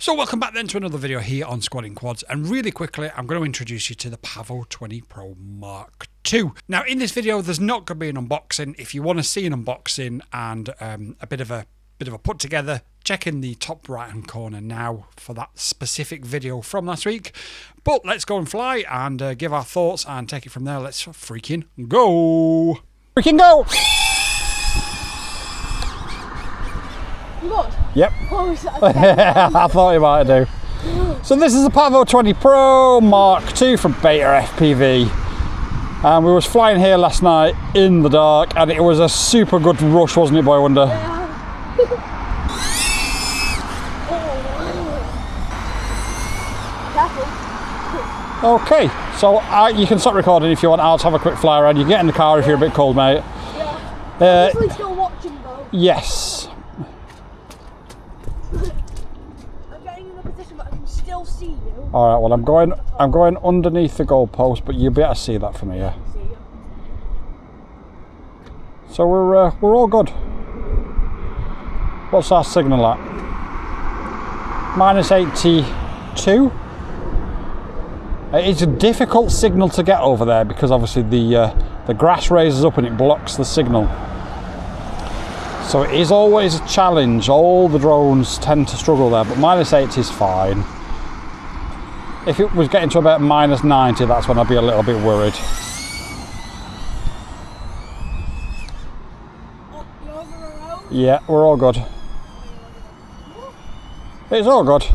So welcome back then to another video here on Squatting Quads, and really quickly I'm going to introduce you to the Pavo20 Pro Mk2. Now in this video there's not going to be an unboxing. If you want to see an unboxing and a bit of a put together, check in the top right hand corner now for that specific video from last week. But let's go and fly and give our thoughts and take it from there. Let's freaking go! Freaking go! Good. Yep. Oh, I thought you might do. So this is the Pavo20 Pro Mk2 from Betafpv. And we was flying here last night in the dark, and it was a super good rush, wasn't it, Boy Wonder? Careful. Okay, so you can stop recording if you want. I'll just have a quick fly around. You can get in the car if you're a bit cold, mate. Yeah. I'm still watching though. Yes. See you. All right. Well, I'm going underneath the goalpost, but you'll be able to see that from here. So we're all good. What's our signal at? -82. It's a difficult signal to get over there because obviously the grass raises up and it blocks the signal. So it is always a challenge. All the drones tend to struggle there, but -80 is fine. If it was getting to about -90, that's when I'd be a little bit worried. Yeah, we're all good. It's all good.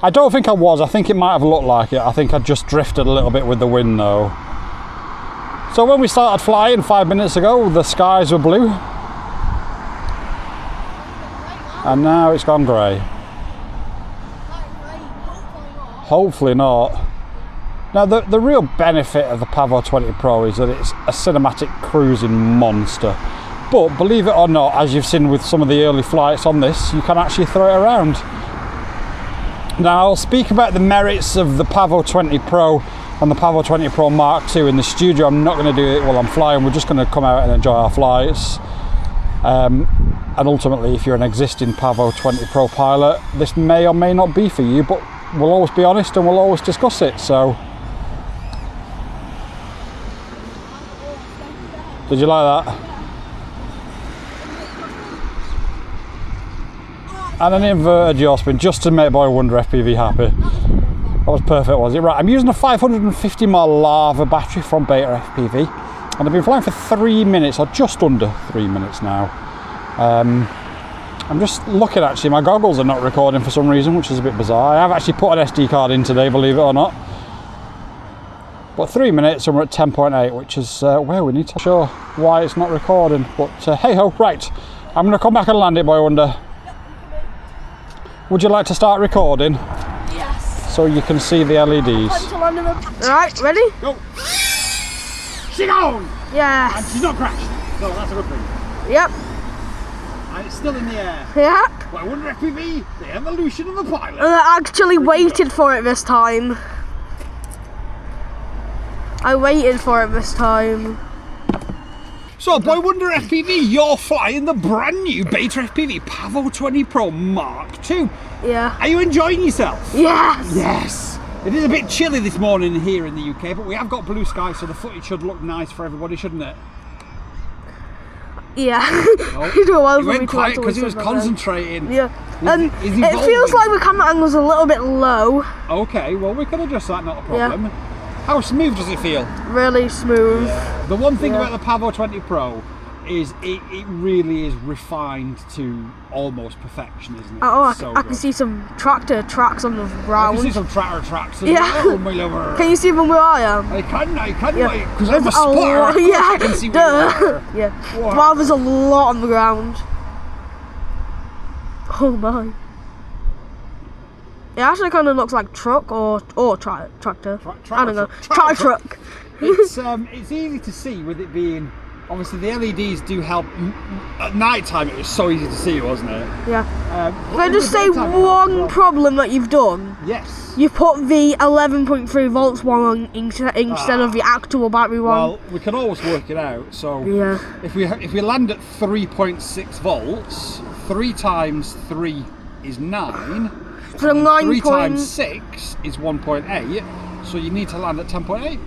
I don't think I was. I think it might have looked like it. I think I just drifted a little bit with the wind though. So when we started flying 5 minutes ago, the skies were blue. And now it's gone grey. Hopefully not. Now the real benefit of the Pavo20 Pro is that it's a cinematic cruising monster. But believe it or not, as you've seen with some of the early flights on this, you can actually throw it around. Now I'll speak about the merits of the Pavo20 Pro and the Pavo20 Pro Mk2 in the studio. I'm not going to do it while I'm flying. We're just going to come out and enjoy our flights. And ultimately, if you're an existing Pavo20 Pro pilot, this may or may not be for you, but we'll always be honest and we'll always discuss it. So, did you like that? And an inverted yaw spin just to make Boy Wonder FPV happy. That was perfect, was it? Right, I'm using a 550 mAh lava battery from Betafpv, and I've been flying for 3 minutes, or just under 3 minutes now. I'm just looking, actually, my goggles are not recording for some reason, which is a bit bizarre. I have actually put an SD card in today, believe it or not. But 3 minutes and we're at 10.8, which is where we need to show why it's not recording. But hey ho, right. I'm going to come back and land it, Boy Wonder. Would you like to start recording? Yes. So you can see the LEDs. Alright, ready? Go. She's on! Yes. And she's not crashed. So that's a good thing. Yep. And it's still in the air. Yep. Well, I wonder FPV, the evolution of the pilot. And I actually waited for it this time. I waited for it this time. So, Boy Wonder FPV, you're flying the brand new Betafpv Pavo20 Pro Mk2. Yeah. Are you enjoying yourself? Yes. Yes. It is a bit chilly this morning here in the UK, but we have got blue skies, so the footage should look nice for everybody, shouldn't it? Yeah. Oh, he went quiet because he was concentrating. Yeah. And it feels like the camera angle's a little bit low. Okay, well we can adjust that, not a problem. Yeah. How smooth does it feel? Really smooth. Yeah. The one thing about the Pavo20 Pro is it really is refined to almost perfection, isn't it? Oh, I can see some tractor tracks on the ground. I can see some tractor tracks. Yeah. Oh, my lover. Can you see them where I am? I can, yeah. Because I'm a spotter. Yeah. I can see where you are. Yeah. Wow, there's a lot on the ground. Oh my. It actually kind of looks like truck or tractor. I don't know. Truck. It's easy to see with it being, obviously the LEDs do help. At night time it was so easy to see, wasn't it? Yeah. Can I just say one problem that you've done? Yes. You put the 11.3 volts one on instead of the actual battery one. Well, we can always work it out. So yeah. If we land at 3.6 volts, 3 times 3 is 9. So 9 3 times 6 is 1.8. So you need to land at 10.8.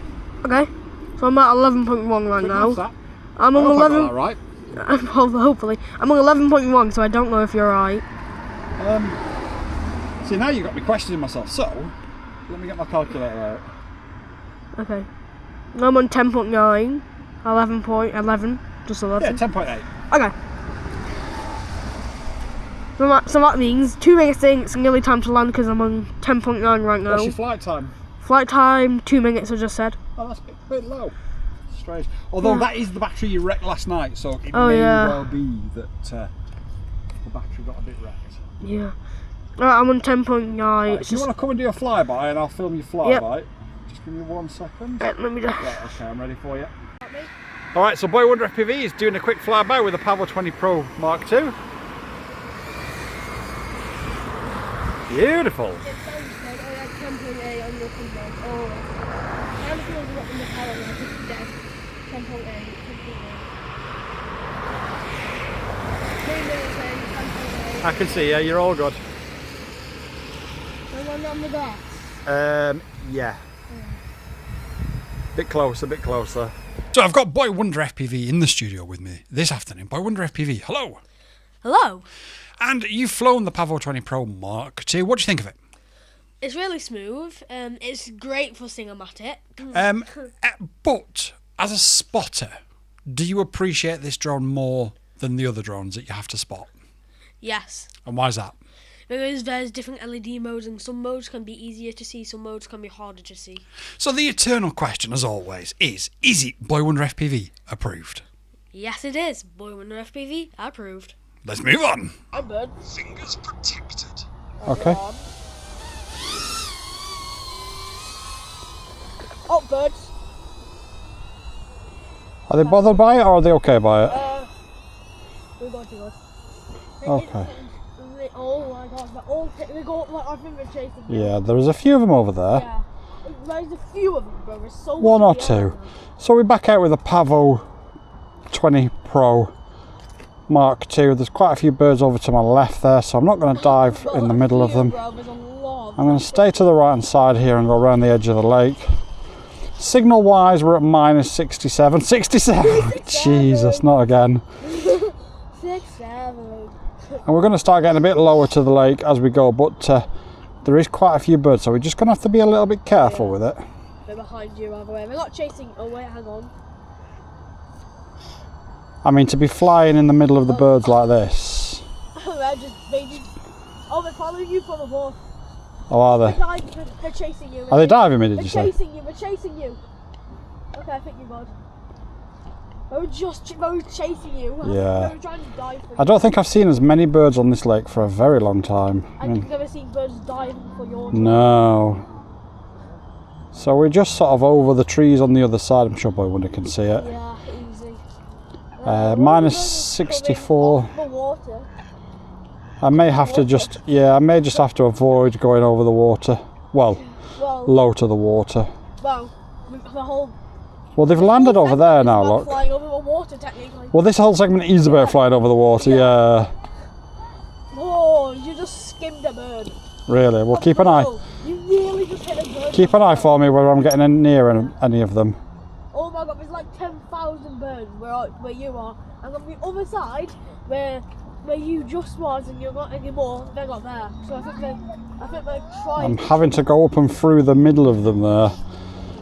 Okay. So I'm at 11.1 right now. That. I'm on 11. That right. Hopefully, I'm on 11.1, so I don't know if you're right. See, now you got me questioning myself. So let me get my calculator out. Okay. I'm on 10.9, 11.11, just 11. Yeah, 10.8. Okay. So that means 2 minutes in, it's nearly time to land because I'm on 10.9 right now. What's your flight time? Flight time, 2 minutes, I just said. Oh, that's a bit low. Strange. Although that is the battery you wrecked last night, so it may well be that the battery got a bit wrecked. Yeah. Alright, I'm on 10.9. Right, if you want to come and do a flyby and I'll film your flyby, just give me 1 second. Let me just... Right, okay, I'm ready for you. Alright, so Boy Wonder FPV is doing a quick flyby with a Pavo20 Pro Mk2. Beautiful. I can see, yeah, you're all good. Yeah. Bit closer, bit closer. So I've got Boy Wonder FPV in the studio with me this afternoon. Boy Wonder FPV, hello. Hello. And you've flown the Pavo20 Pro Mk2. What do you think of it? It's really smooth. It's great for cinematic. But as a spotter, do you appreciate this drone more than the other drones that you have to spot? Yes. And why is that? Because there's different LED modes, and some modes can be easier to see, some modes can be harder to see. So the eternal question, as always, is it Boy Wonder FPV approved? Yes, it is. Boy Wonder FPV approved. Let's move on. I'm good. Fingers protected. Okay. Oh, birds. Are they bothered by it or are they okay by it? We're going to go. Okay. Oh my god, they go up like I think they're chasing you. Yeah, there's a few of them over there. Yeah. There's a few of them, bro. There's so One or many two. So we're back out with a Pavo20 Pro Mk2. There's quite a few birds over to my left there, so I'm not going to dive in the middle of them. I'm going to stay to the right hand side here and go around the edge of the lake. Signal wise, we're at minus 67. 67! Jesus, not again. 6-7. And we're going to start getting a bit lower to the lake as we go, but there is quite a few birds, so we're just going to have to be a little bit careful with it. They're behind you, by the way. They're not chasing. Oh, wait, hang on. I mean, to be flying in the middle of the birds like this. They're following you from above. Oh, are they? They're chasing you. Are they diving me, did you say? They're chasing you. Okay, I think you're good. They were chasing you. Yeah. They were trying to dive for you. I don't think I've seen as many birds on this lake for a very long time. And you've never seen birds dive for your time. No. So we're just sort of over the trees on the other side. I'm sure Boy Wonder can see it. Yeah, easy. Minus 64. The water. I may have to just, I may just have to avoid going over the water. Well, low to the water. Well, the whole... Well, they've landed over there now, look. Flying over the water, technically. Well, this whole segment is about flying over the water, yeah. Oh, you just skimmed a bird. Really? Well, keep an eye. You really just hit a bird. Keep an eye for me where I'm getting in near any of them. Oh my god, there's like 10,000 birds where you are. And on the other side, where you just was and you're not anymore, they're not there. So I think they're trying. I'm having to go up and through the middle of them there.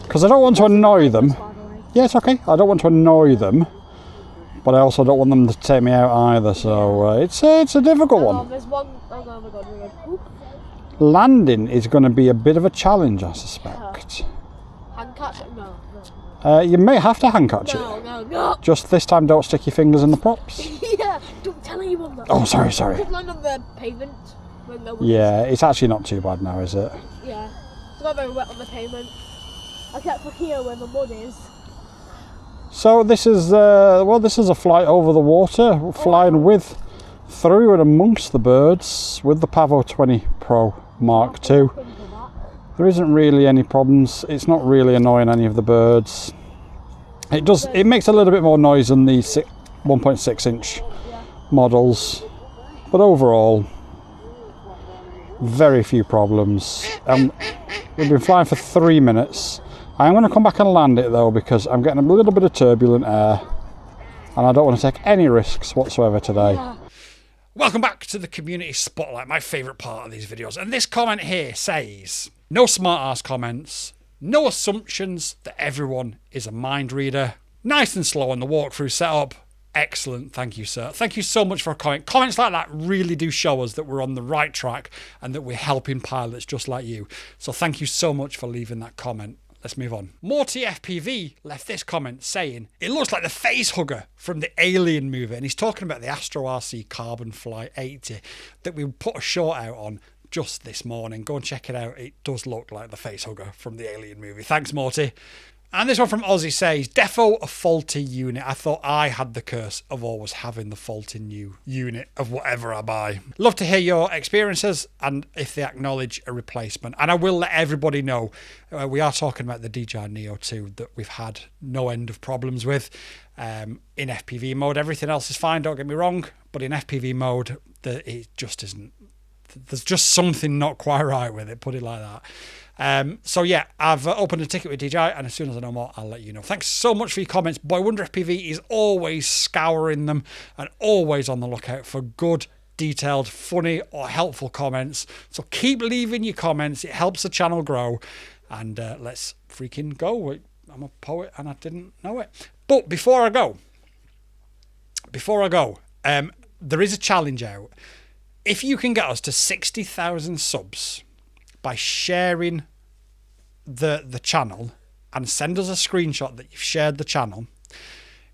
Because I don't want to annoy them. Yeah, it's okay. I don't want to annoy them. But I also don't want them to take me out either. So it's a difficult one. There's one. Oh my god, we're good. Landing is going to be a bit of a challenge, I suspect. Hand catch it? No. You may have to hand catch it. No. Just this time, don't stick your fingers in the props. Yeah, don't tell anyone that. Oh, sorry. Just land on the pavement. when no one is. Yeah, it's actually not too bad now, is it? Yeah. It's not very wet on the pavement. Except for here where the mud is. So this is this is a flight over the water, flying through and amongst the birds with the Pavo20 Pro Mk2. There isn't really any problems. It's not really annoying any of the birds. It makes a little bit more noise than the 1.6 inch models, but overall very few problems. We've been flying for 3 minutes. I'm going to come back and land it though, because I'm getting a little bit of turbulent air and I don't want to take any risks whatsoever today. Welcome back to the community spotlight, my favourite part of these videos. And this comment here says, no smart ass comments, no assumptions that everyone is a mind reader. Nice and slow on the walkthrough setup. Excellent, thank you, sir. Thank you so much for a comment. Comments like that really do show us that we're on the right track and that we're helping pilots just like you. So thank you so much for leaving that comment. Let's move on. Morty FPV left this comment saying, it looks like the face hugger from the Alien movie. And he's talking about the Astro RC Carbon Fly 80 that we put a short out on just this morning. Go and check it out. It does look like the face hugger from the Alien movie. Thanks, Morty. And this one from Aussie says, defo a faulty unit. I thought I had the curse of always having the faulty new unit of whatever I buy. Love to hear your experiences and if they acknowledge a replacement. And I will let everybody know, we are talking about the DJI Neo 2 that we've had no end of problems with. In FPV mode, everything else is fine, don't get me wrong. But in FPV mode, it just isn't. There's just something not quite right with it, put it like that. So yeah, I've opened a ticket with DJI, and as soon as I know more, I'll let you know. Thanks so much for your comments. Boy Wonder FPV is always scouring them and always on the lookout for good, detailed, funny or helpful comments. So keep leaving your comments. It helps the channel grow. And let's freaking go. I'm a poet and I didn't know it. But before I go, there is a challenge out. If you can get us to 60,000 subs by sharing the channel and send us a screenshot that you've shared the channel,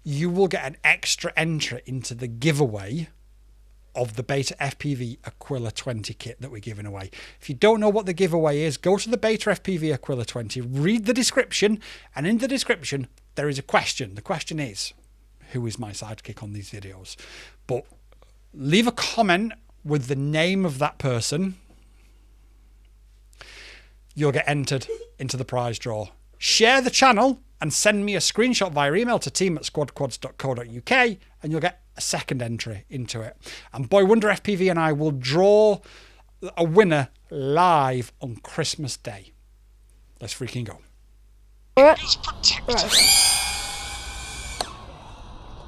you will get an extra entry into the giveaway of the Betafpv Aquila 20 kit that we're giving away. If you don't know what the giveaway is, go to the Betafpv Aquila 20, read the description, and in the description there is a question. The question is, who is my sidekick on these videos? But leave a comment with the name of that person. You'll get entered into the prize draw. Share the channel and send me a screenshot via email to team@squadquads.co.uk and you'll get a second entry into it. And Boy Wonder FPV and I will draw a winner live on Christmas Day. Let's freaking go.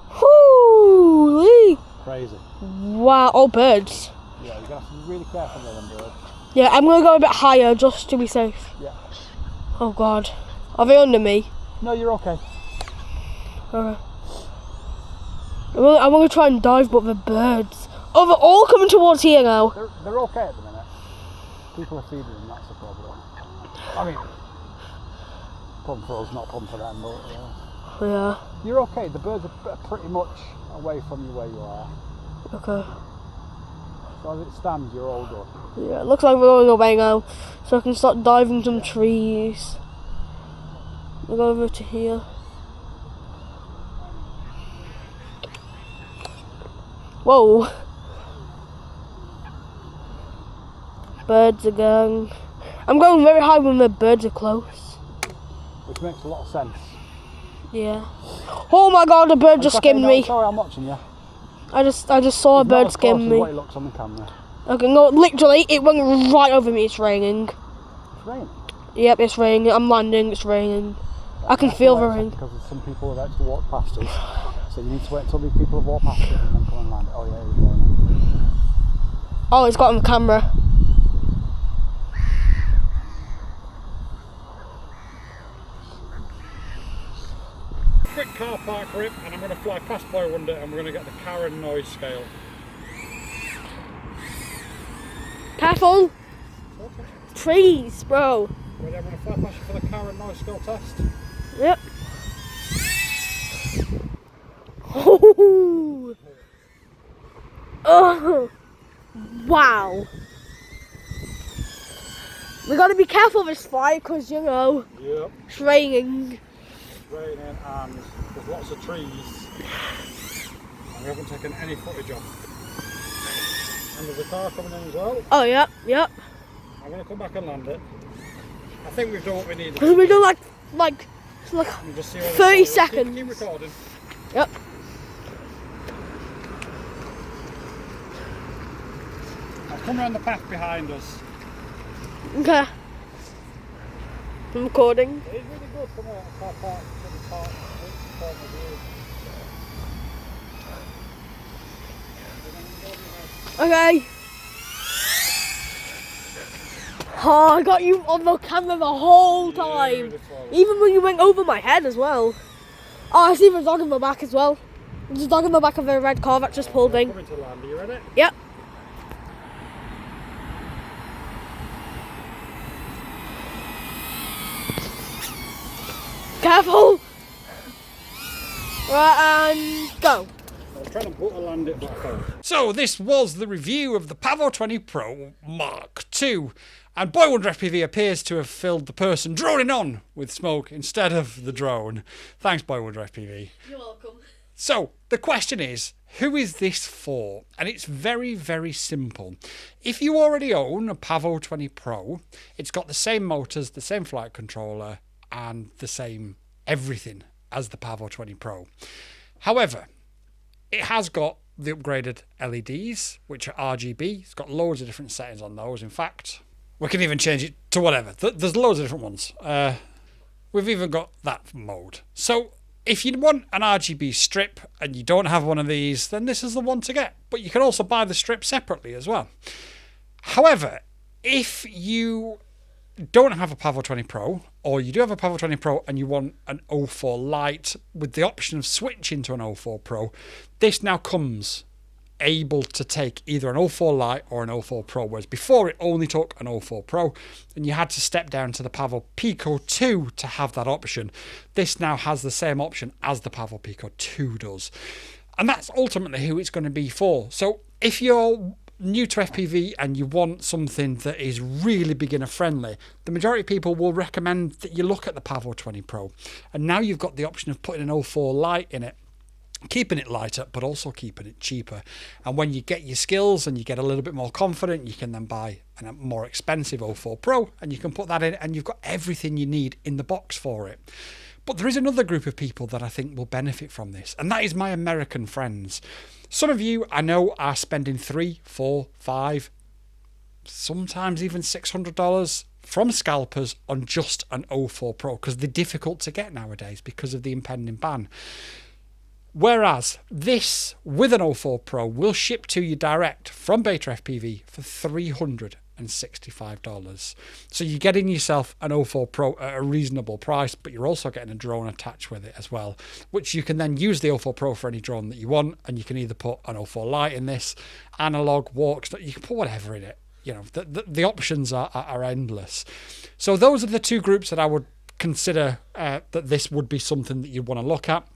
Holy! Crazy. Wow, all birds. Yeah, you're going to have to be really careful with them birds. Yeah, I'm going to go a bit higher just to be safe. Yeah. Oh God. Are they under me? No, you're okay. Okay. I'm going to try and dive, but the birds. Oh, they're all coming towards here now. They're okay at the minute. People are feeding them, that's the problem. I mean, problem for us, not problem for them, but Yeah. You're okay, the birds are pretty much away from you where you are. Okay. So as it stands, you're all good. Yeah, it looks like we're going away now, so I can start diving some trees. We'll go over to here. Whoa! Birds again. I'm going very high when the birds are close. Which makes a lot of sense. Yeah. Oh my God! A bird just skimmed me. Sorry, I'm watching you. I just saw a bird skim me. What it looks on the camera. Okay, no, literally, it went right over me. It's raining. It's raining? Yep, it's raining. I'm landing. It's raining. I can feel the rain. Because some people have actually walked past us. So you need to wait until these people have walked past us and then come and land it. Oh yeah, it's raining. Oh, it's got on the camera. Quick car park rip, and I'm going to fly past Boy Wonder and we're going to get the Karen noise scale. Careful! Trees, bro. Ready, I'm going to fly past you for the Karen noise scale test. Yep. Oh! Oh! Wow! We gotta be careful of this flight because, you know, Yep. it's raining. It's raining and there's lots of trees. And we haven't taken any footage of. And there's a car coming in as well. Oh, yep, yep. I'm going to come back and land it. I think we've done what we needed. We do like And just see where 30 we seconds. Keep recording. Yep. I'll come around the path behind us. Okay. I'm recording. It's really good from a car park point of view. Okay. Oh, I got you on the camera the whole time. Beautiful. Even when you went over my head as well. Oh, I see the dog in the back as well. There's a dog in the back of a red car that just pulled in. Coming to land, are you ready? Yep. Careful. Right, and go. I was trying to land it, but I failed. So this was the review of the Pavo20 Pro Mk2. And Boy Wonder FPV appears to have filled the person droning on with smoke instead of the drone. Thanks, Boy Wonder FPV. You're welcome. So the question is, who is this for? And it's very, very simple. If you already own a Pavo20 Pro, it's got the same motors, the same flight controller, and the same everything as the Pavo20 Pro. However, it has got the upgraded LEDs, which are RGB. It's got loads of different settings on those. In fact, we can even change it to whatever. There's loads of different ones. We've even got that mode. So if you want an RGB strip and you don't have one of these, then this is the one to get. But you can also buy the strip separately as well. However, if you don't have a Pavo20 Pro, or you do have a Pavo20 Pro and you want an 04 Lite with the option of switching to an 04 Pro, this now comes able to take either an 04 Lite or an 04 Pro, whereas before it only took an 04 Pro and you had to step down to the Pavo Pico 2 to have that option. This now has the same option as the Pavo Pico 2 does. And that's ultimately who it's going to be for. So if you're new to FPV and you want something that is really beginner friendly, the majority of people will recommend that you look at the Pavo20 Pro. And now you've got the option of putting an 04 Lite in it, keeping it lighter but also keeping it cheaper. And when you get your skills and you get a little bit more confident, you can then buy a more expensive 04 Pro and you can put that in and you've got everything you need in the box for it. But there is another group of people that I think will benefit from this, and that is my American friends. Some of you I know are spending $300, $400, $500, sometimes even $600 from scalpers on just an 04 Pro because they're difficult to get nowadays because of the impending ban. Whereas this with an 04 Pro will ship to you direct from Betafpv for $365. So you're getting yourself an 04 Pro at a reasonable price, but you're also getting a drone attached with it as well, which you can then use the 04 Pro for any drone that you want, and you can either put an 04 Lite in this, analog, walks, you can put whatever in it. You know, the options are endless. So those are the two groups that I would consider that this would be something that you'd want to look at.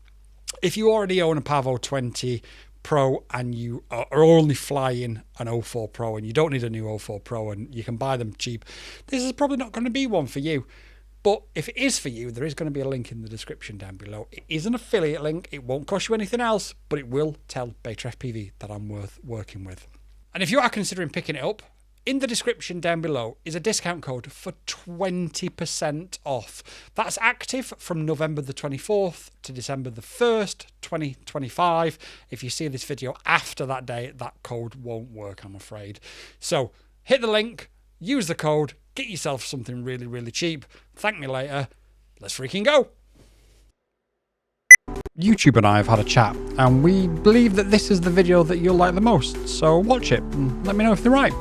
If you already own a Pavo20 Pro and you are only flying an 04 Pro and you don't need a new 04 Pro and you can buy them cheap, this is probably not going to be one for you. But if it is for you, there is going to be a link in the description down below. It is an affiliate link. It won't cost you anything else, but it will tell Betafpv that I'm worth working with. And if you are considering picking it up, in the description down below is a discount code for 20% off. That's active from November the 24th to December the 1st, 2025. If you see this video after that day, that code won't work, I'm afraid. So hit the link, use the code, get yourself something really, really cheap. Thank me later. Let's freaking go. YouTube and I have had a chat, and we believe that this is the video that you'll like the most. So watch it and let me know if they're right.